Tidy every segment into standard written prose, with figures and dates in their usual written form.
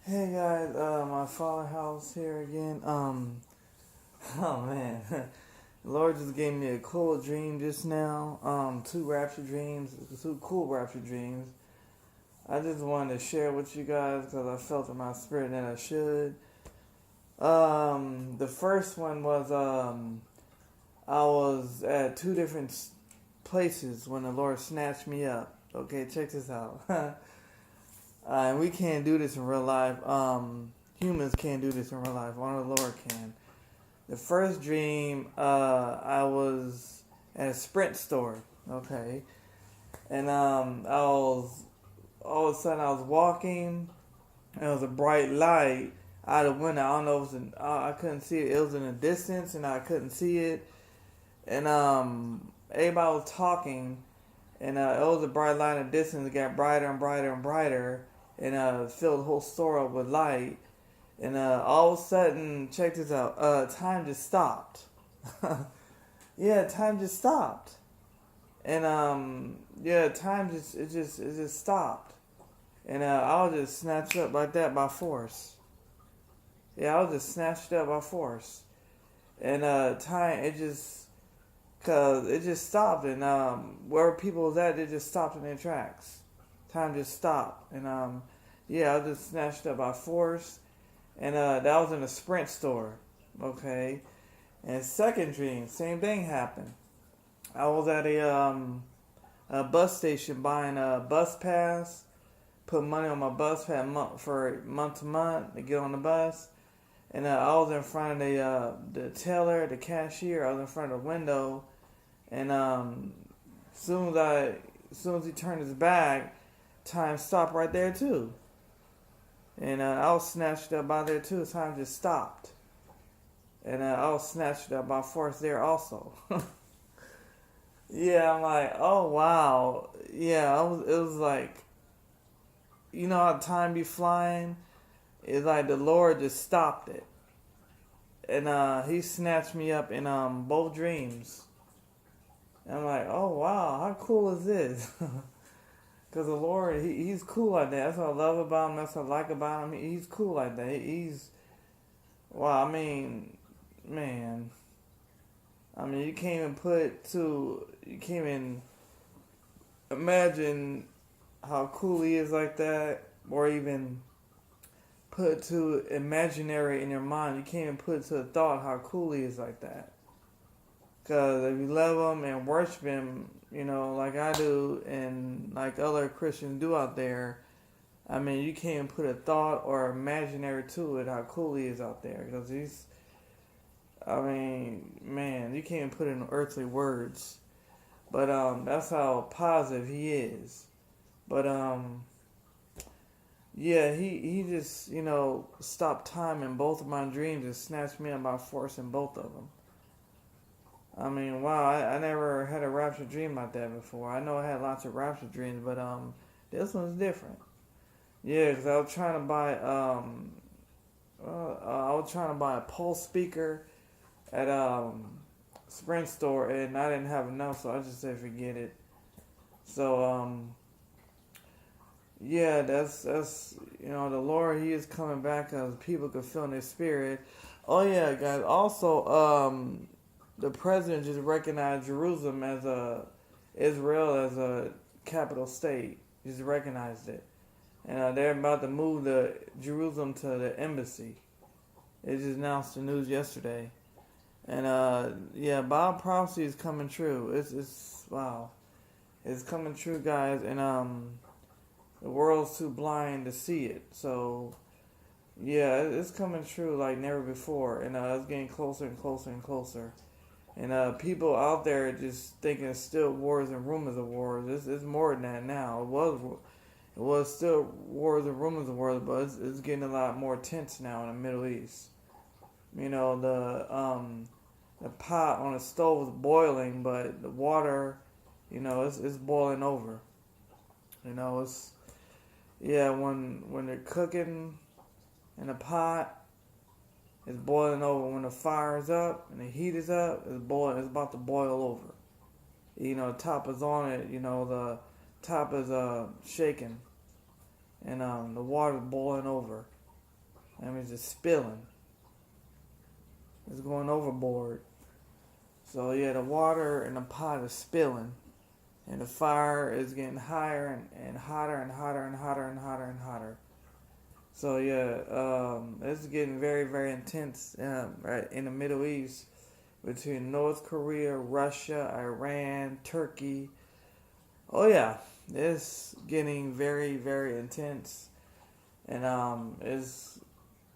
Hey guys, my father house here again. Oh man, the Lord just gave me a cool dream just now. Two rapture dreams, two cool rapture dreams. I just wanted to share with you guys because I felt in my spirit that I should. The first one was I was at two different places when the Lord snatched me up. Okay, check this out. And we can't do this in real life. Humans can't do this in real life. Only the Lord can. The first dream, I was at a Sprint store. Okay, and I was all of a sudden I was walking. And there was a bright light out of the window. I don't know if it was I couldn't see it. It was in the distance, and I couldn't see it. And everybody was talking, and it was a bright light in the distance. It got brighter and brighter and brighter, and filled the whole store up with light. And all of a sudden, check this out. Time just stopped. Yeah, time just stopped. And yeah, time just stopped. And I was just snatched up like that by force. Yeah, I was just snatched up by force. And time cause it just stopped. And where people was at, they just stopped in their tracks. Time just stopped. And yeah, I was just snatched up by force. And that was in a Sprint store. Okay. And second dream, same thing happened. I was at a bus station buying a bus pass, put money on my bus pass for month to month to get on the bus. And I was in front of the teller, the cashier. I was in front of the window, and as soon as he turned his back, time stopped right there too. And I was snatched up by there too. Time just stopped, and I was snatched up by force there also. Yeah, I'm like, oh wow, yeah. It was like, you know how time be flying. It's like the Lord just stopped it, and He snatched me up in both dreams. And I'm like, oh wow, how cool is this? Because the Lord, He's cool like that. That's what I love about Him. That's what I like about Him. He's cool like that. Wow. I mean, man. I mean, you can't even imagine how cool He is like that, or even put to imaginary in your mind. You can't even put to a thought how cool He is like that. Because if you love Him and worship Him, you know, like I do and like other Christians do out there, I mean, you can't even put a thought or imaginary to it how cool He is out there. Because I mean, man, you can't even put it in earthly words. But that's how positive He is. But yeah, he just, you know, stopped time in both of my dreams and snatched me up by force in both of them. I mean, wow, I never had a rapture dream like that before. I know I had lots of rapture dreams, but this one's different. Yeah, because I was trying to buy a Pulse speaker at Sprint store, and I didn't have enough, so I just said forget it. So yeah, that's you know, the Lord, He is coming back because people can feel in their spirit. Oh yeah, guys. Also, the president just recognized Jerusalem as Israel as a capital state. Just recognized it, and they're about to move the Jerusalem to the embassy. It just announced the news yesterday, and yeah, Bible prophecy is coming true. It's wow, it's coming true, guys, and the world's too blind to see it. So yeah, it's coming true like never before, and it's getting closer and closer and closer. And people out there just thinking it's still wars and rumors of wars. It's more than that now. It was still wars and rumors of wars, but it's getting a lot more tense now in the Middle East. You know, the pot on the stove is boiling, but the water, you know, it's boiling over. You know, yeah, when they're cooking in the pot, it's boiling over. When the fire is up and the heat is up, it's about to boil over. You know, the top is on it. You know, the top is shaking, and the water's boiling over. I mean, it's just spilling. It's going overboard. So yeah, the water in the pot is spilling. And the fire is getting higher and hotter and hotter and hotter and hotter and hotter. So yeah, it's getting very, very intense right in the Middle East between North Korea, Russia, Iran, Turkey. Oh yeah, it's getting very, very intense. And it's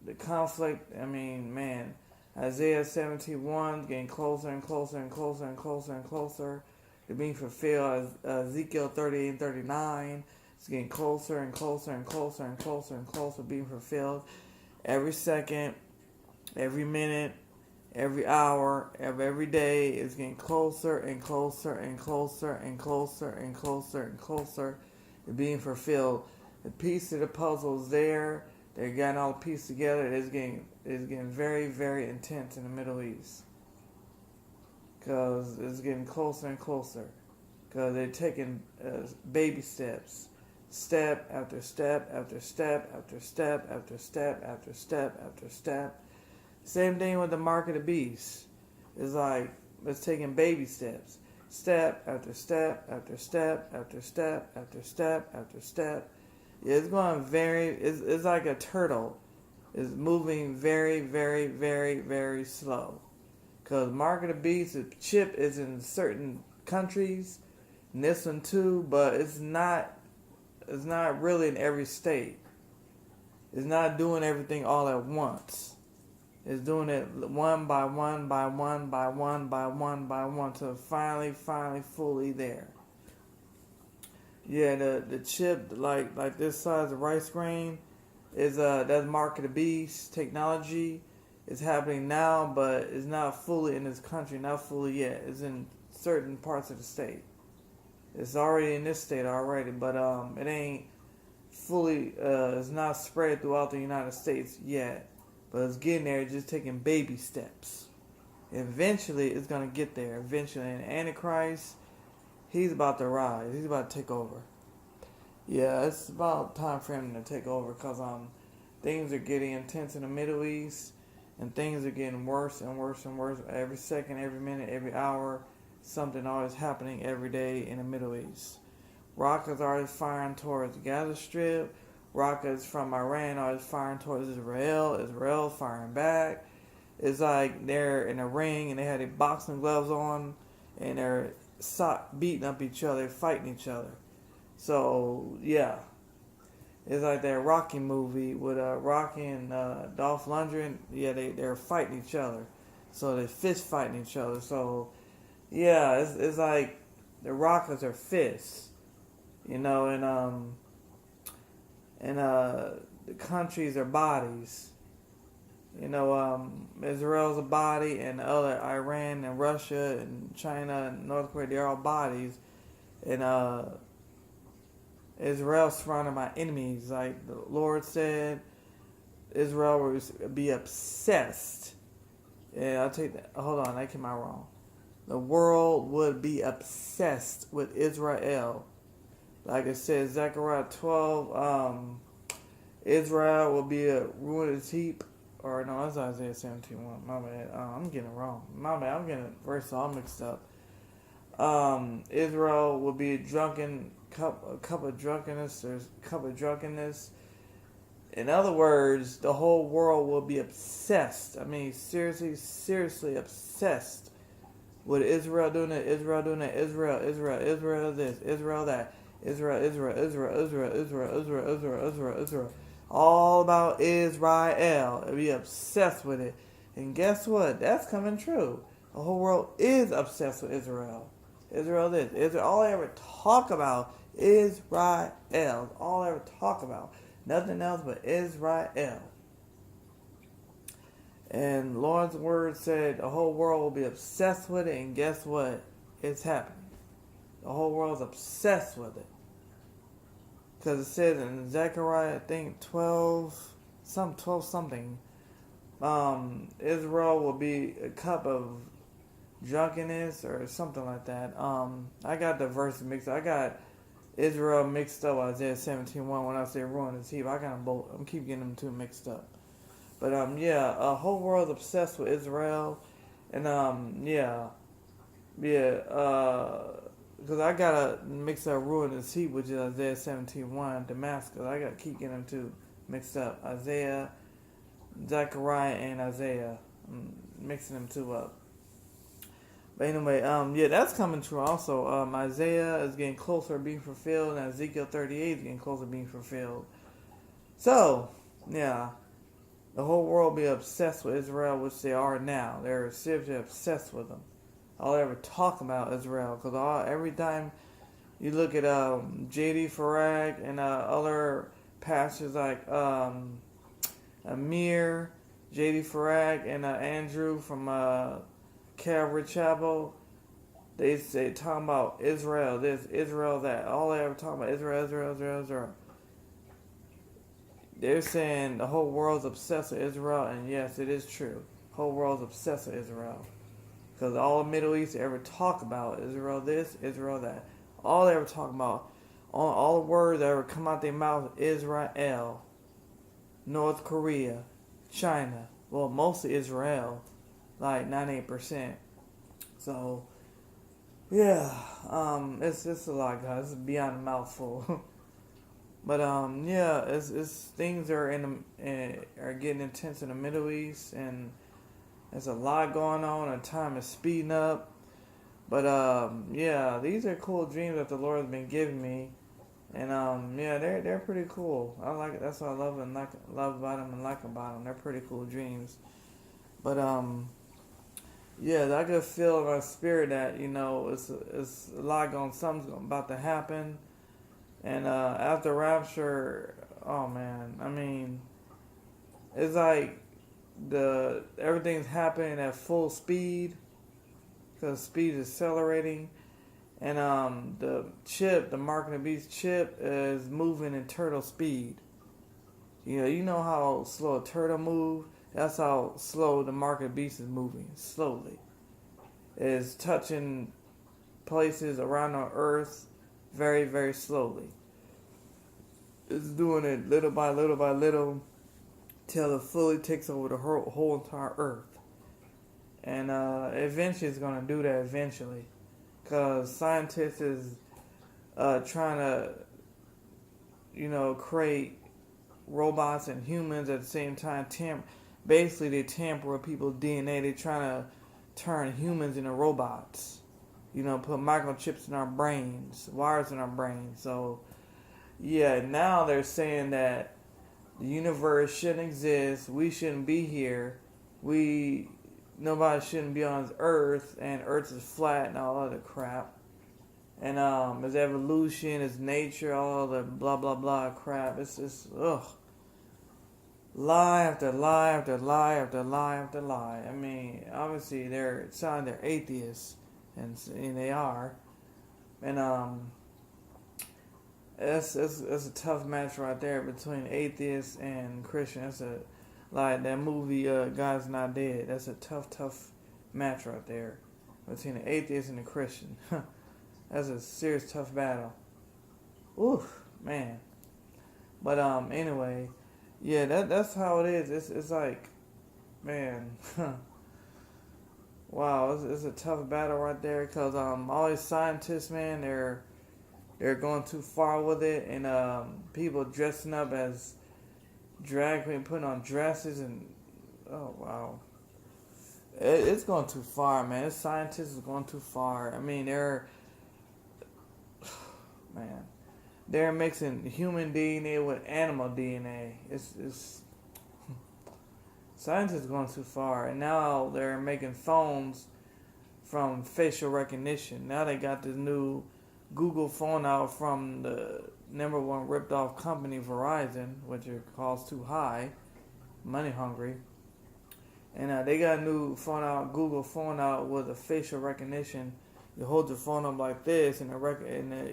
the conflict. I mean, man, Isaiah 71 getting closer and closer and closer and closer and closer to being fulfilled. Ezekiel 38 and 39. It's getting closer and closer and closer and closer and closer being fulfilled. Every second, every minute, every hour, every day is getting closer and closer and closer and closer and closer and closer to being fulfilled. The piece of the puzzle is there. They're getting all the pieces together. It's getting very, very intense in the Middle East. Because it's getting closer and closer. Because they're taking baby steps. Step after step after step after step after step after step after step. Same thing with the mark of the beast. It's like it's taking baby steps. Step after step after step after step after step after step. It's going it's like a turtle. It's moving very, very, very, very slow. Because mark of the beast, the chip is in certain countries, and this one too, but it's not really in every state. It's not doing everything all at once. It's doing it one by one by one by one by one by one till finally fully there. Yeah, the chip like this size of rice grain is that's mark of the beast technology. It's happening now, but it's not fully in this country, not fully yet. It's in certain parts of the state. It's already in this state already, but it ain't fully. It's not spread throughout the United States yet, but it's getting there. It's just taking baby steps. Eventually, it's gonna get there. Eventually, and Antichrist, he's about to rise. He's about to take over. Yeah, it's about time for him to take over because things are getting intense in the Middle East, and things are getting worse and worse and worse every second, every minute, every hour. Something always happening every day in the Middle East. Rockets are always firing towards the Gaza Strip. Rockets from Iran are always firing towards Israel. Israel firing back. It's like they're in a ring and they have their boxing gloves on and they're beating up each other, fighting each other. So yeah, it's like that Rocky movie with Rocky and Dolph Lundgren. Yeah, they're fighting each other. So they're fist fighting each other. So yeah, it's like the rockets are fists, and the countries are bodies. Israel's a body, and the other Iran and Russia and China and North Korea, they're all bodies, and Israel's surrounded by enemies. Like the Lord said, Israel will be obsessed. Yeah, I'll take that. Hold on, that came out wrong. The world would be obsessed with Israel. Like it says, Zechariah 12, Israel will be a ruinous heap. Or no, that's Isaiah 17:1. My bad. I'm getting it wrong. My bad. I'm getting verse all mixed up. Israel will be a cup of drunkenness. There's a cup of drunkenness. In other words, the whole world will be obsessed. I mean, seriously obsessed with Israel doing it, Israel doing that, Israel this, Israel that, Israel. All about Israel. Be obsessed with it. And guess what? That's coming true. The whole world is obsessed with Israel. Israel this. Israel. All they ever talk about is Israel. All they ever talk about. Nothing else but Israel. And Lord's word said the whole world will be obsessed with it. And guess what? It's happening. The whole world's obsessed with it. Because it says in Zechariah, I think 12 something, Israel will be a cup of drunkenness or something like that. I got the verse mixed up. I got Israel mixed up with Isaiah 17:1 when I say ruin his heap. I got them both. I'm keep getting them two mixed up. But yeah, whole world's obsessed with Israel, and yeah, because I gotta mix up ruin and seed, which is Isaiah 17:1, Damascus. I gotta keep getting them two mixed up. Isaiah, Zechariah, and Isaiah. I'm mixing them two up. But anyway, yeah, that's coming true also. Isaiah is getting closer to being fulfilled, and Ezekiel 38 is getting closer to being fulfilled. So, yeah, the whole world be obsessed with Israel, which they are now. They're seriously obsessed with them. All they ever talk about Israel, because every time you look at J.D. Farag and other pastors like Amir, J.D. Farag, and Andrew from Calvary Chapel, they say talking about Israel this, Israel that. All they ever talk about Israel, Israel, Israel, Israel. They're saying the whole world's obsessed with Israel, and yes, it is true. The whole world's obsessed with Israel. Because all the Middle East ever talk about Israel this, Israel that. All they ever talk about, all the words that ever come out their mouth, Israel, North Korea, China. Well, mostly Israel, like 98%. So, yeah, it's a lot, guys. It's beyond a mouthful. But yeah, it's things are are getting intense in the Middle East, and there's a lot going on, and time is speeding up. But yeah, these are cool dreams that the Lord has been giving me, and yeah, they're pretty cool. I like it. That's what I love about them and like about them. They're pretty cool dreams. But yeah, I could feel in my spirit that it's a lot something's about to happen, and after rapture, oh man, I mean, it's like everything's happening at full speed, because speed is accelerating, and the Mark of the Beast chip is moving in turtle speed. You know how slow a turtle moves? That's how slow the Mark of the Beast is moving, slowly. It's touching places around the earth very, very slowly. It's doing it little by little by little till it fully takes over the whole entire earth. And eventually it's going to do that eventually. Because scientists is trying to, create robots and humans at the same time. Basically, they tamper with people's DNA. They're trying to turn humans into robots. Put microchips in our brains, wires in our brains. So, yeah, now they're saying that the universe shouldn't exist. We shouldn't be here. Nobody shouldn't be on this earth, and earth is flat and all other crap. And it's evolution, it's nature, all the blah blah blah crap. It's just lie after lie after lie after lie after lie. I mean, obviously they're atheists, and they are. And it's a tough match right there between atheists and Christians. Like that movie, God's Not Dead. That's a tough match right there between the atheist and the Christian. That's a serious, tough battle. Oof, man. But anyway, yeah, that's how it is. It's like, man, wow, it's a tough battle right there, because all these scientists, man, they're going too far with it, and people dressing up as drag queen, putting on dresses, and oh wow, it's going too far, man. This scientists is going too far. I mean, they're mixing human DNA with animal DNA. It's scientists going too far, and now they're making phones from facial recognition. Now they got this new Google phone out from the number one ripped off company, Verizon, which it costs too high, money hungry. And they got a new phone out, Google phone out, with a facial recognition. You hold your phone up like this, and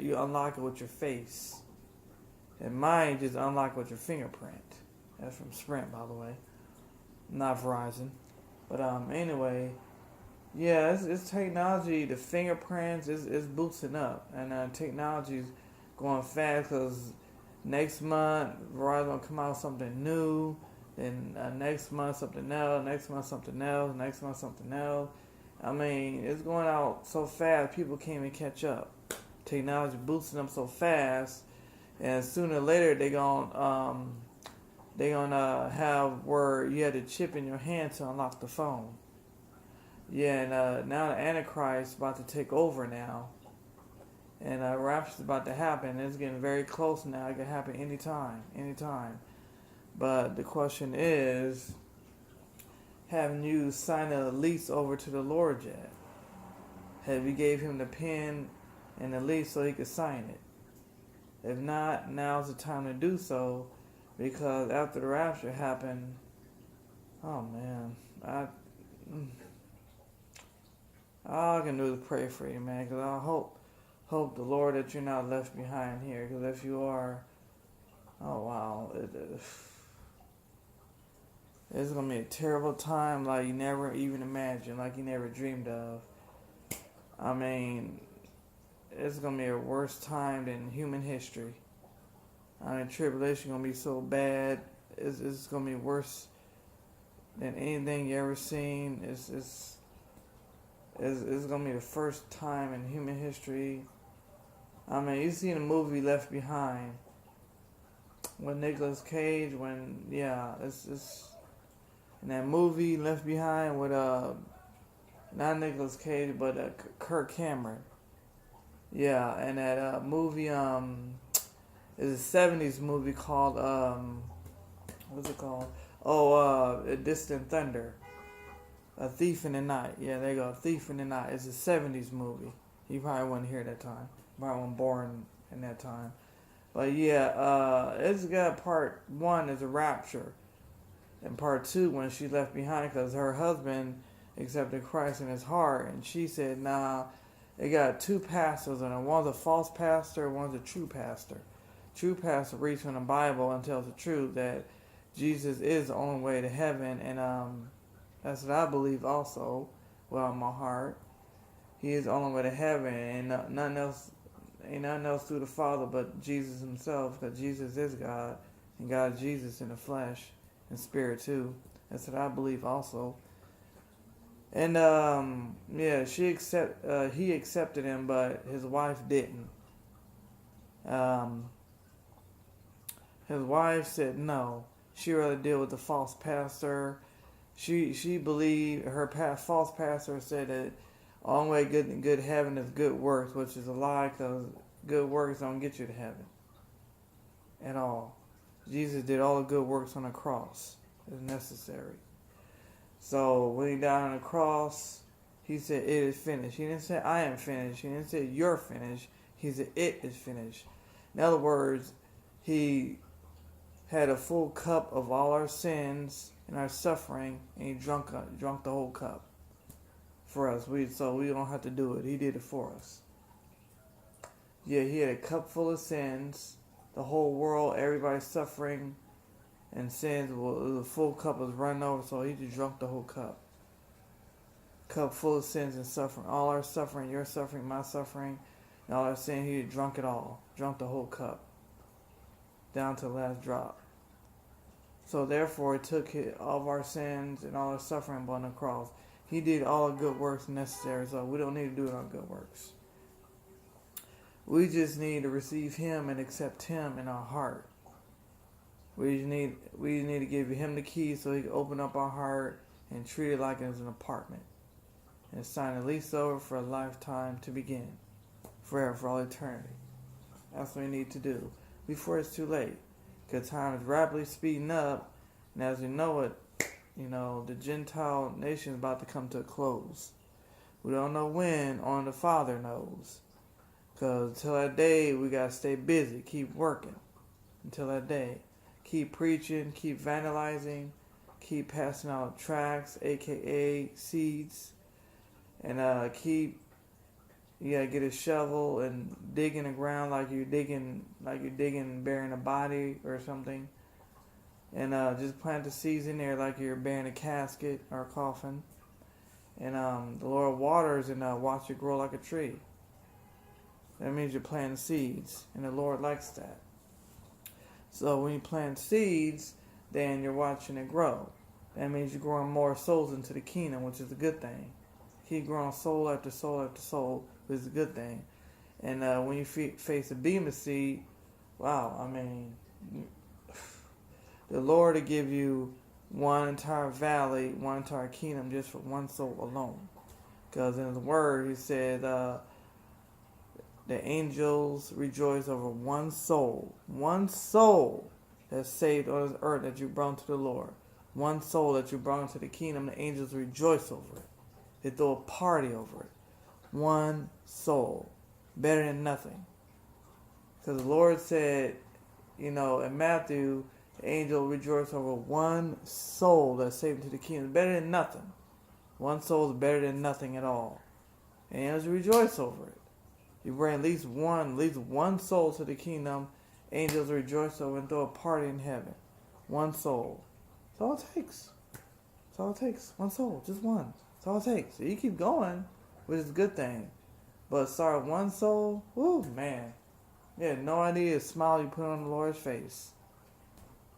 you unlock it with your face. And mine just unlock with your fingerprint. That's from Sprint, by the way, not Verizon. But anyway, yeah, it's technology. The fingerprints is boosting up, and technology's going fast, because next month Verizon will come out with something new. Then next month something else, next month something else, next month something else. I mean, it's going out so fast, people can't even catch up. Technology boosting them so fast, and sooner or later they're gonna have where you had a chip in your hand to unlock the phone. Yeah, and now the Antichrist is about to take over now, and rapture's about to happen. It's getting very close now. It can happen anytime. But the question is, haven't you signed a lease over to the Lord yet? Have you gave him the pen and the lease so he could sign it? If not, now's the time to do so, because after the rapture happened, oh man, all I can do is pray for you, man, because I hope the Lord that you're not left behind here, because if you are, oh wow, it's going to be a terrible time like you never even imagined, like you never dreamed of. I mean, it's going to be a worse time than human history. I mean, tribulation going to be so bad. It's going to be worse than anything you ever seen. It's going to be the first time in human history. I mean, you seen the movie Left Behind with Nicolas Cage it's in that movie Left Behind with not Nicolas Cage but Kirk Cameron. Yeah, and that movie is a 70s movie called what's it called? Distant Thunder. A Thief in the Night. Yeah, there you go. A Thief in the Night. It's a 70s movie. You probably wasn't here at that time. You probably wasn't born in that time. But yeah, it's got part 1 is a rapture. And part 2 when she left behind because her husband accepted Christ in his heart. And she said, nah, they got 2 pastors in it. One's a false pastor, one's a true pastor. True pastor reads from the Bible and tells the truth that Jesus is the only way to heaven. And that's what I believe also, well, in my heart. He is the only way to heaven, and nothing else, ain't nothing else through the Father but Jesus himself, because Jesus is God, and God is Jesus in the flesh and spirit too. That's what I believe also. And he accepted him, but his wife didn't. His wife said no. She rather deal with the false pastor. She believed her false pastor said that the only way good heaven is good works, which is a lie, because good works don't get you to heaven at all. Jesus did all the good works on the cross as necessary. So when he died on the cross, he said, it is finished. He didn't say, I am finished. He didn't say, you're finished. He said, it is finished. In other words, he had a full cup of all our sins and our suffering, and he drunk the whole cup for us. So we don't have to do it. He did it for us. Yeah, he had a cup full of sins. The whole world, everybody's suffering and sins. Well, the full cup was running over, so he just drunk the whole cup. Cup full of sins and suffering. All our suffering, your suffering, my suffering, and all our sin, he drunk it all. Drunk the whole cup. Down to the last drop. So therefore, it took all of our sins and all our suffering upon the cross. He did all the good works necessary, so we don't need to do it on good works. We just need to receive him and accept him in our heart. We need to give him the keys so he can open up our heart and treat it like it's an apartment. And sign a lease over for a lifetime to begin. Forever, for all eternity. That's what we need to do before it's too late. Because time is rapidly speeding up, and as we know it, the Gentile nation is about to come to a close. We don't know when, only the Father knows. Because until that day, we got to stay busy, keep working. Until that day. Keep preaching, keep vandalizing, keep passing out tracts, aka seeds, and you gotta get a shovel and dig in the ground like you're digging burying a body or something. And just plant the seeds in there like you're burying a casket or a coffin. And the Lord waters and watch it grow like a tree. That means you're planting seeds, and the Lord likes that. So when you plant seeds, then you're watching it grow. That means you're growing more souls into the kingdom, which is a good thing. Keep growing soul after soul after soul, which is a good thing. And when you face a bema seed, wow, I mean, the Lord will give you one entire valley, one entire kingdom just for one soul alone. Because in His Word, He said, the angels rejoice over one soul that's saved on this earth that you brought to the Lord. One soul that you brought into the kingdom, the angels rejoice over it. They throw a party over it. One soul. Better than nothing. Because the Lord said, in Matthew, the angel rejoice over one soul that's saved into the kingdom. Better than nothing. One soul is better than nothing at all. And angels rejoice over it. You bring at least one soul to the kingdom, angels rejoice over and throw a party in heaven. One soul. That's all it takes. That's all it takes. One soul. Just one. That's all it takes. So you keep going, which is a good thing. But start one soul, whoo, man. You had no idea the smile you put on the Lord's face.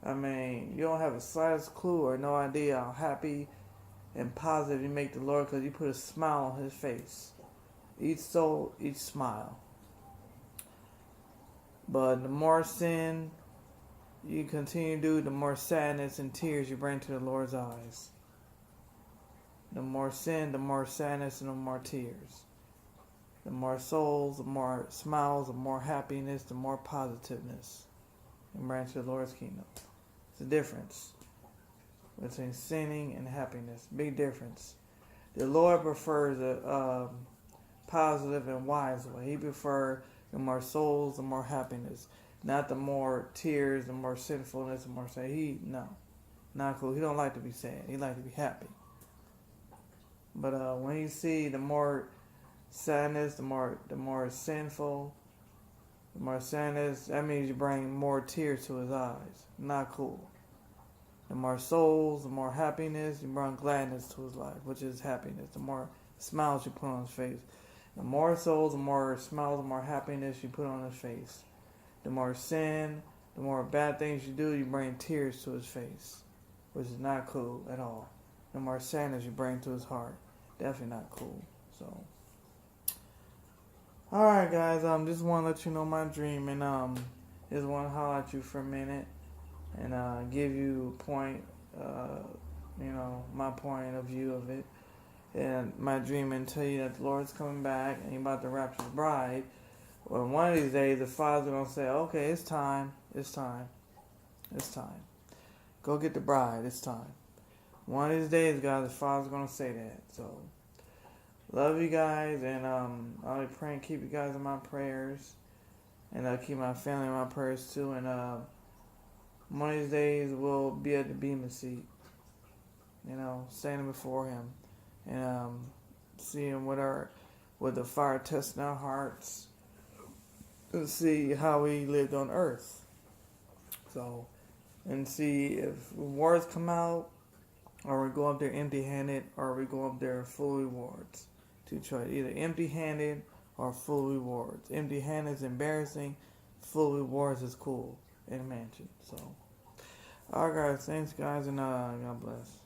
I mean, you don't have a slightest clue or no idea how happy and positive you make the Lord because you put a smile on His face. Each soul, each smile. But the more sin you continue to do, the more sadness and tears you bring to the Lord's eyes. The more sin, the more sadness, and the more tears. The more souls, the more smiles, the more happiness, the more positiveness you bring to the Lord's kingdom. It's a difference between sinning and happiness. Big difference. The Lord prefers a positive and wise way. He prefers the more souls, the more happiness. Not the more tears, the more sinfulness, the more sad. No. Not cool. He don't like to be sad. He like to be happy. But when you see the more sadness, the more sinful, the more sadness, that means you bring more tears to His eyes. Not cool. The more souls, the more happiness, you bring gladness to His life, which is happiness. The more smiles you put on His face. The more souls, the more smiles, the more happiness you put on His face. The more sin, the more bad things you do, you bring tears to His face, which is not cool at all. The more sadness you bring to His heart, definitely not cool. So, all right, guys. Just want to let you know my dream, and just want to highlight you for a minute, and give you a point, my point of view of it, and my dream, and tell you that the Lord's coming back, and He's about to rapture His bride. Well, one of these days, the Father's gonna say, "Okay, it's time. It's time. It's time. Go get the bride. It's time." One of these days, guys, the Father's gonna say that. So, love you guys, and I'll be praying, keep you guys in my prayers, and keep my family in my prayers too. And one of these days, we'll be at the bema seat, standing before Him, and seeing with the fire testing our hearts, and see how we lived on earth. So, and see if rewards come out, or we go up there empty-handed, or we go up there full rewards. Two choice, either empty-handed or full rewards. Empty-handed is embarrassing. Full rewards is cool in a mansion. So, alright, guys. Thanks, guys, and God bless.